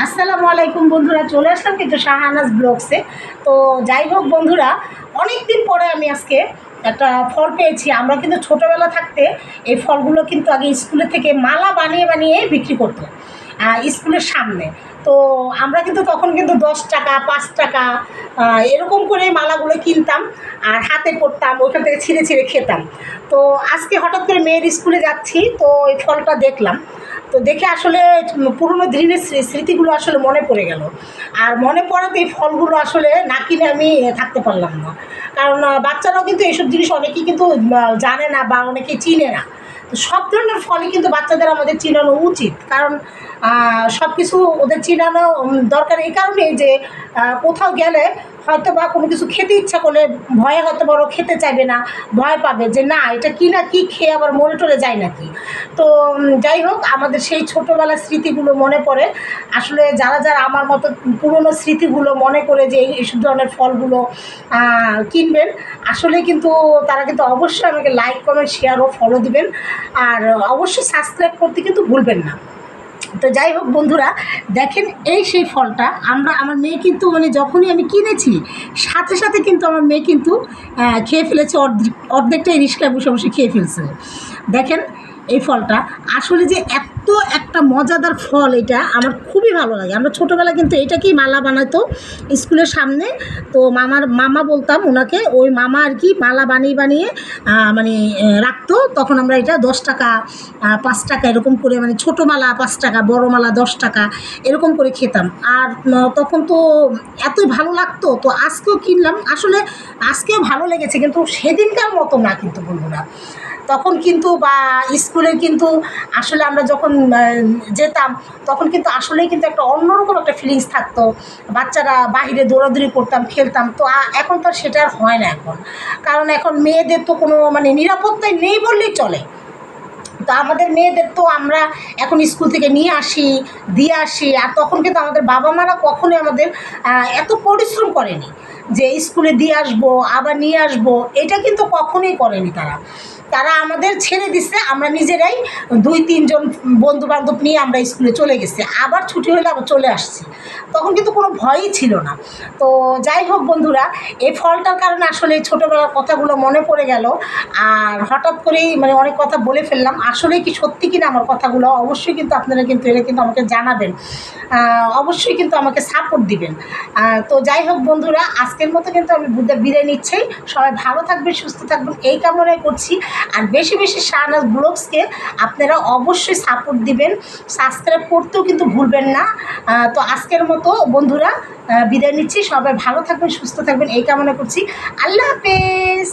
আসসালামু আলাইকুম বন্ধুরা, চলে আসলাম কিন্তু শাহানাজ ব্লগসে। তো যাই হোক বন্ধুরা, অনেক দিন পরে আমি আজকে একটা ফল পেয়েছি। আমরা কিন্তু ছোটোবেলা থাকতে এই ফলগুলো কিন্তু আগে স্কুলে থেকে মালা বানিয়ে বানিয়ে বিক্রি করতো স্কুলের সামনে। তো আমরা কিন্তু তখন কিন্তু 10 টাকা 5 টাকা এরকম করে মালাগুলো কিনতাম আর হাতে করতাম, ওইখান থেকে ছিঁড়ে ছিঁড়ে খেতাম। তো আজকে হঠাৎ করে মেয়ের স্কুলে যাচ্ছি, তো এই ফলটা দেখলাম। তো দেখে আসলে পুরনো দিনের স্মৃতিগুলো আসলে মনে পড়ে গেল। আর মনে পড়াতে এই ফলগুলো আসলে না কিনে আমি থাকতে পারলাম না। কারণ বাচ্চারাও কিন্তু এইসব জিনিস অনেকেই কিন্তু জানে না বা অনেকেই চিনে না। তো সব ধরনের ফলই কিন্তু বাচ্চাদের আমাদের চিনানো উচিত, কারণ সব কিছু ওদের চিনানো দরকার। এই কারণেই যে কোথাও গেলে হয়তো বা কোনো কিছু খেতে ইচ্ছা করলে ভয়ে হয়তো বড় খেতে চাইবে না, ভয় পাবে যে না এটা কি না কি খেয়ে আবার মরে টরে যায় নাকি। তো যাই হোক, আমাদের সেই ছোটোবেলার স্মৃতিগুলো মনে পড়ে। আসলে যারা যারা আমার মতো পুরনো স্মৃতিগুলো মনে করে যে এইসব ধরনের ফলগুলো কিনবেন, আসলে কিন্তু তারা কিন্তু অবশ্যই আমাকে লাইক কমেন্ট শেয়ার ও ফলো দিবেন। আর অবশ্যই সাবস্ক্রাইব করতে কিন্তু ভুলবেন না। তো যাই হোক বন্ধুরা, দেখেন এই সেই ফলটা আমার মেয়ে কিন্তু যখনই আমি কিনেছি সাথে সাথে কিন্তু আমার মেয়ে কিন্তু খেয়ে ফেলেছে, অর্ধেকটাই রিস্কায় বসে বসে খেয়ে ফেলছে। দেখেন এই ফলটা আসলে যে এত একটা মজাদার ফল, এটা আমার খুবই ভালো লাগে। আমরা ছোটোবেলা কিন্তু এটাকেই মালা বানাতো স্কুলের সামনে। তো মামা বলতাম ওনাকে, ওই মামা আর কি মালা বানিয়ে বানিয়ে রাখতো। তখন আমরা এটা 10 টাকা 5 টাকা এরকম করে, ছোটো মালা 5 টাকা, বড় মালা 10 টাকা এরকম করে খেতাম। আর তখন তো এতই ভালো লাগতো। তো আজকেও কিনলাম, আসলে আজকেও ভালো লেগেছে, কিন্তু সেদিনকার মতো না কিন্তু বন্ধুরা। তখন কিন্তু বা স্কুলে কিন্তু আসলে আমরা যখন যেতাম তখন কিন্তু আসলেই কিন্তু একটা অন্যরকম একটা ফিলিংস থাকতো। বাচ্চারা বাহিরে দৌড়াদৌড়ি করতাম, খেলতাম। তো এখন তো সেটা আর হয় না এখন, কারণ এখন মেয়েদের তো কোনো নিরাপত্তাই নেই বললেই চলে। তো আমাদের মেয়েদের তো আমরা এখন স্কুল থেকে নিয়ে আসি, দিয়ে আসি। আর তখন কিন্তু আমাদের বাবা মারা কখনোই আমাদের এত পরিশ্রম করেনি যে স্কুলে দিয়ে আসবো আবার নিয়ে আসবো, এটা কিন্তু কখনোই করেনি তারা আমাদের ছেড়ে দিচ্ছে। আমরা নিজেরাই 2-3 জন বন্ধুবান্ধব নিয়ে আমরা স্কুলে চলে গেছি, আবার ছুটি হলে আবার চলে আসছি। তখন কিন্তু কোনো ভয়ই ছিল না। তো যাই হোক বন্ধুরা, এই ফলটার কারণে আসলে ছোটোবেলার কথাগুলো মনে পড়ে গেল। আর হঠাৎ করেই অনেক কথা বলে ফেললাম। আসলে কি সত্যি কিনা আমার কথাগুলো অবশ্যই কিন্তু আপনারা কিন্তু এটা কিন্তু আমাকে জানাবেন, অবশ্যই কিন্তু আমাকে সাপোর্ট দিবেন। তো যাই হোক বন্ধুরা, আজকের মতো কিন্তু আমি বিদায় নিচ্ছি। সবাই ভালো থাকবেন, সুস্থ থাকবেন এই কামনাই করছি। আর বেশি বেশি শাহনাজ ব্লগসকে আপনারা অবশ্যই সাপোর্ট দিবেন, সাবস্ক্রাইব করতেও কিন্তু ভুলবেন না। তো আজকের মতো বন্ধুরা বিদায় নিচ্ছি। সবাই ভালো থাকবেন, সুস্থ থাকবেন এই কামনা করছি। আল্লাহ হাফেজ।